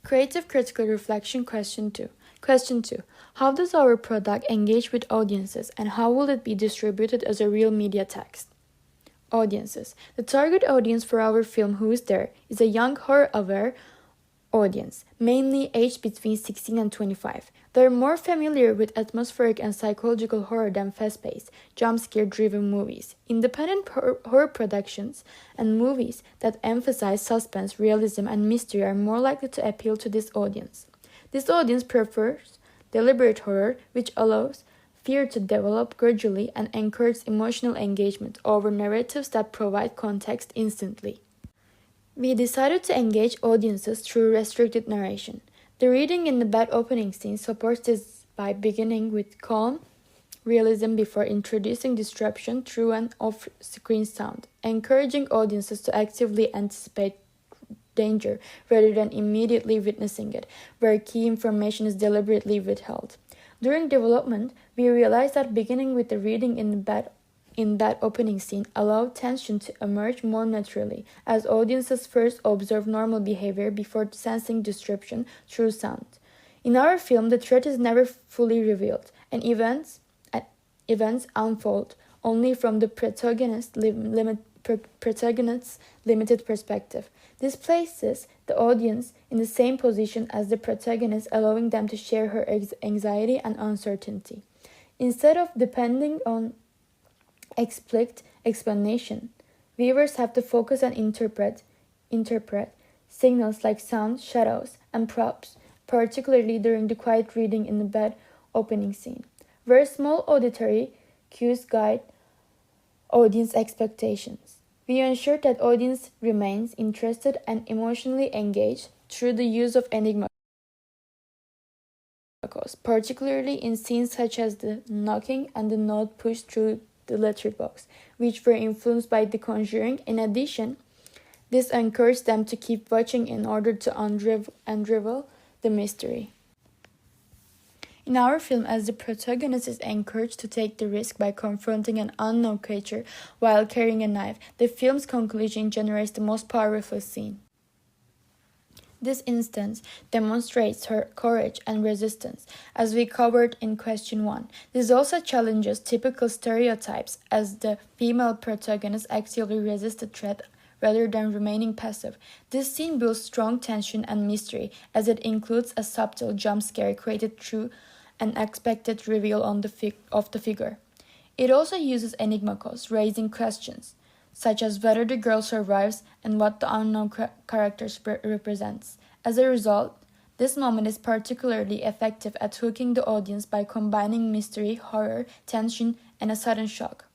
Creative Critical Reflection Question 2. Question 2. How does our product engage with audiences and how will it be distributed as a real media text? Audiences. The target audience for our film Who is There is a young horror-aware audience, mainly aged between 16 and 25. They're more familiar with atmospheric and psychological horror than fast-paced, jump-scare-driven movies. Independent horror productions and movies that emphasize suspense, realism, and mystery are more likely to appeal to this audience. This audience prefers deliberate horror, which allows fear to develop gradually and encourages emotional engagement over narratives that provide context instantly. We decided to engage audiences through restricted narration. The reading in the bed opening scene supports this by beginning with calm realism before introducing disruption through an off-screen sound, encouraging audiences to actively anticipate danger rather than immediately witnessing it, where key information is deliberately withheld. During development, we realized that beginning with the reading in that opening scene allowed tension to emerge more naturally, as audiences first observe normal behavior before sensing disruption through sound. In our film, the threat is never fully revealed, and events unfold only from the protagonist's limited perspective. This places the audience in the same position as the protagonist, allowing them to share her anxiety and uncertainty. Instead of depending on explicit explanation, viewers have to focus and interpret signals like sound, shadows, and props, particularly during the quiet reading in the bed opening scene, where small auditory cues guide audience expectations. We ensure that audience remains interested and emotionally engaged through the use of enigma codes, particularly in scenes such as the knocking and the note pushed through the letterbox, which were influenced by The Conjuring. In addition, this encouraged them to keep watching in order to unravel the mystery. In our film, as the protagonist is encouraged to take the risk by confronting an unknown creature while carrying a knife, the film's conclusion generates the most powerful scene. This instance demonstrates her courage and resistance, as we covered in question 1. This also challenges typical stereotypes, as the female protagonist actively resists the threat rather than remaining passive. This scene builds strong tension and mystery, as it includes a subtle jump scare created through an unexpected reveal of the figure. It also uses enigma codes, raising questions such as whether the girl survives and what the unknown character represents. As a result, this moment is particularly effective at hooking the audience by combining mystery, horror, tension, and a sudden shock.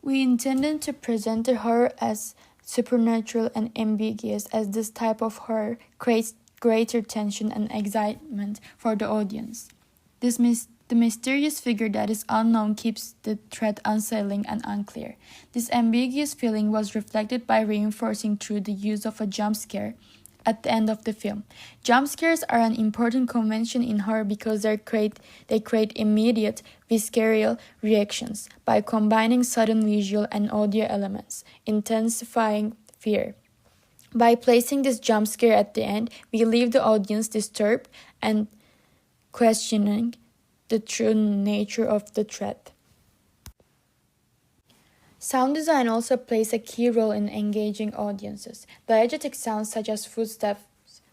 We intended to present the horror as supernatural and ambiguous, as this type of horror creates greater tension and excitement for the audience. The mysterious figure that is unknown keeps the threat unsettling and unclear. This ambiguous feeling was reflected by reinforcing through the use of a jump scare at the end of the film. Jump scares are an important convention in horror because they create immediate, visceral reactions by combining sudden visual and audio elements, intensifying fear. By placing this jump scare at the end, we leave the audience disturbed and questioning the true nature of the threat. Sound design also plays a key role in engaging audiences. Diegetic sounds such as footsteps,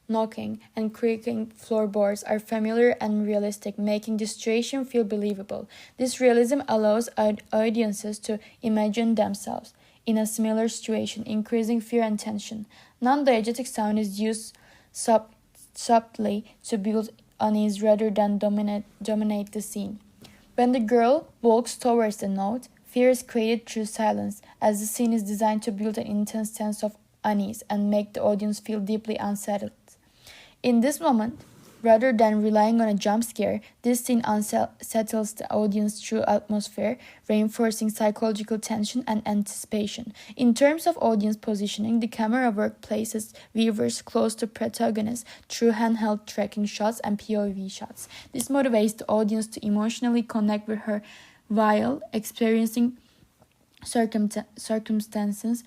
knocking, and creaking floorboards are familiar and realistic, making the situation feel believable. This realism allows audiences to imagine themselves in a similar situation, increasing fear and tension. Non-diegetic sound is used subtly to build unease rather than dominate the scene. When the girl walks towards the note, fear is created through silence, as the scene is designed to build an intense sense of unease and make the audience feel deeply unsettled. In this moment, rather than relying on a jump scare, this scene unsettles the audience through atmosphere, reinforcing psychological tension and anticipation. In terms of audience positioning, the camera work places viewers close to protagonists through handheld tracking shots and POV shots. This motivates the audience to emotionally connect with her while experiencing circumstances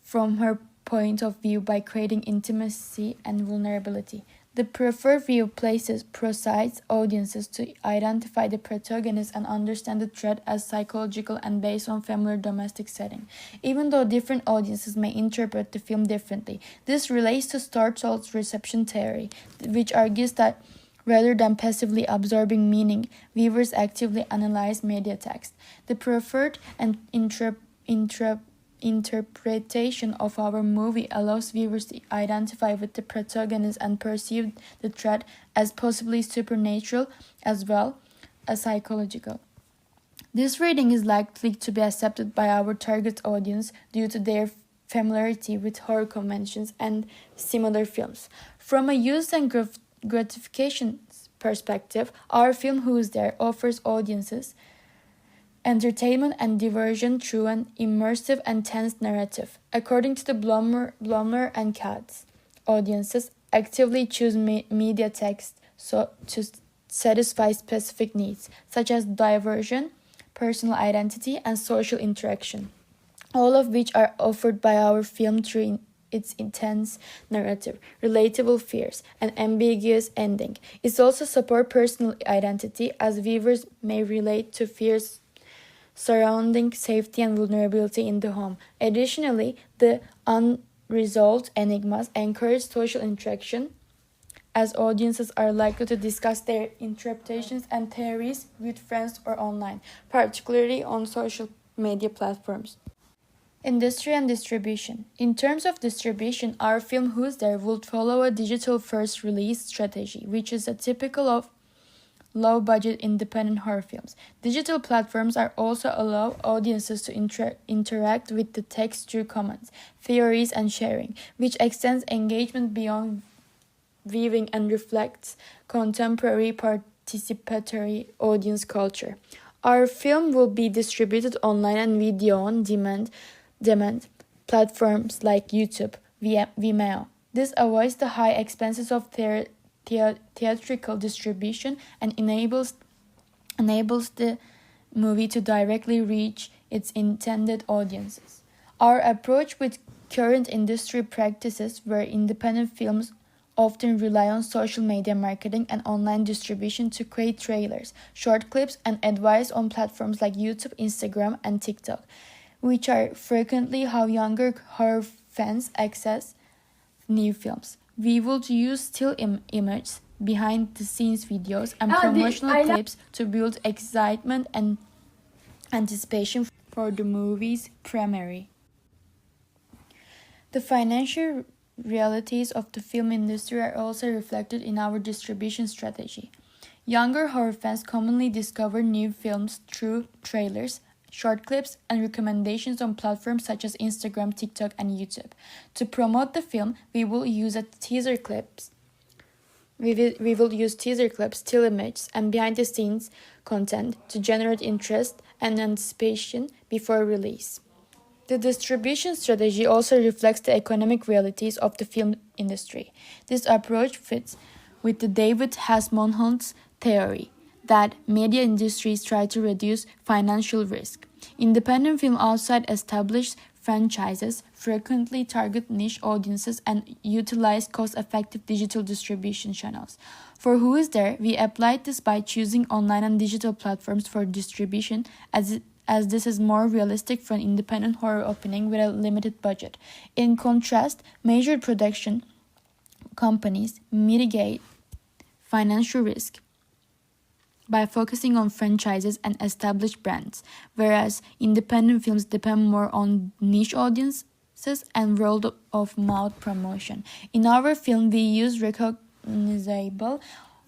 from her point of view by creating intimacy and vulnerability. The preferred view proceeds audiences to identify the protagonist and understand the threat as psychological and based on familiar domestic setting. Even though different audiences may interpret the film differently, this relates to Startall's reception theory, which argues that rather than passively absorbing meaning, viewers actively analyze media text. The preferred and interpretation of our movie allows viewers to identify with the protagonist and perceive the threat as possibly supernatural as well as psychological. This reading is likely to be accepted by our target audience due to their familiarity with horror conventions and similar films. From a use and gratification perspective, our film Who's There offers audiences entertainment and diversion through an immersive and tense narrative. According to the Blommer and Katz, audiences actively choose media text to satisfy specific needs, such as diversion, personal identity, and social interaction, all of which are offered by our film through its intense narrative, relatable fears, and ambiguous ending. It also supports personal identity, as viewers may relate to fears surrounding safety and vulnerability in the home. Additionally, the unresolved enigmas encourage social interaction, as audiences are likely to discuss their interpretations and theories with friends or online, particularly on social media platforms. Industry and distribution. In terms of distribution, our film Who's There would follow a digital-first release strategy, which is typical of low-budget independent horror films. Digital platforms are also allow audiences to interact with the text through comments, theories, and sharing, which extends engagement beyond viewing and reflects contemporary participatory audience culture. Our film will be distributed online and video on demand platforms like YouTube, Vimeo. This avoids the high expenses of theatrical distribution and enables the movie to directly reach its intended audiences. Our approach with current industry practices, where independent films often rely on social media marketing and online distribution to create trailers, short clips, and advice on platforms like YouTube, Instagram, and TikTok, which are frequently how younger horror fans access new films. We will use still images, behind-the-scenes videos, and promotional clips to build excitement and anticipation for the movie's premiere. The financial realities of the film industry are also reflected in our distribution strategy. Younger horror fans commonly discover new films through trailers, short clips, and recommendations on platforms such as Instagram, TikTok, and YouTube. To promote the film, we will use teaser clips, still images, and behind-the-scenes content to generate interest and anticipation before release. The distribution strategy also reflects the economic realities of the film industry. This approach fits with the David Hasmonhold's theory that media industries try to reduce financial risk. Independent film outside established franchises frequently target niche audiences and utilize cost-effective digital distribution channels. For Who Is There, we applied this by choosing online and digital platforms for distribution, as this is more realistic for an independent horror opening with a limited budget. In contrast, major production companies mitigate financial risk by focusing on franchises and established brands, whereas independent films depend more on niche audiences and word-of-mouth promotion. In our film, we use recognizable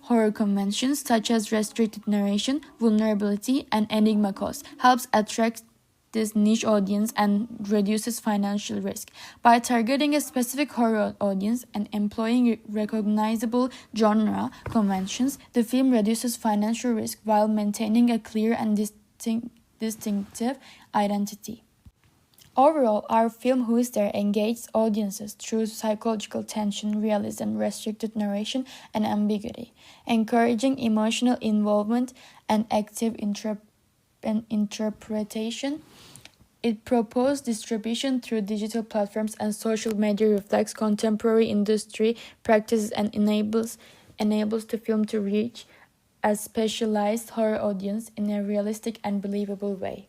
horror conventions such as restricted narration, vulnerability, and enigma cost helps attract this niche audience and reduces financial risk. By targeting a specific horror audience and employing recognizable genre conventions, the film reduces financial risk while maintaining a clear and distinctive identity. Overall, our film Who Is There engages audiences through psychological tension, realism, restricted narration, and ambiguity, encouraging emotional involvement and active interpretation. It proposed distribution through digital platforms and social media, reflects contemporary industry practices, and enables the film to reach a specialized horror audience in a realistic and believable way.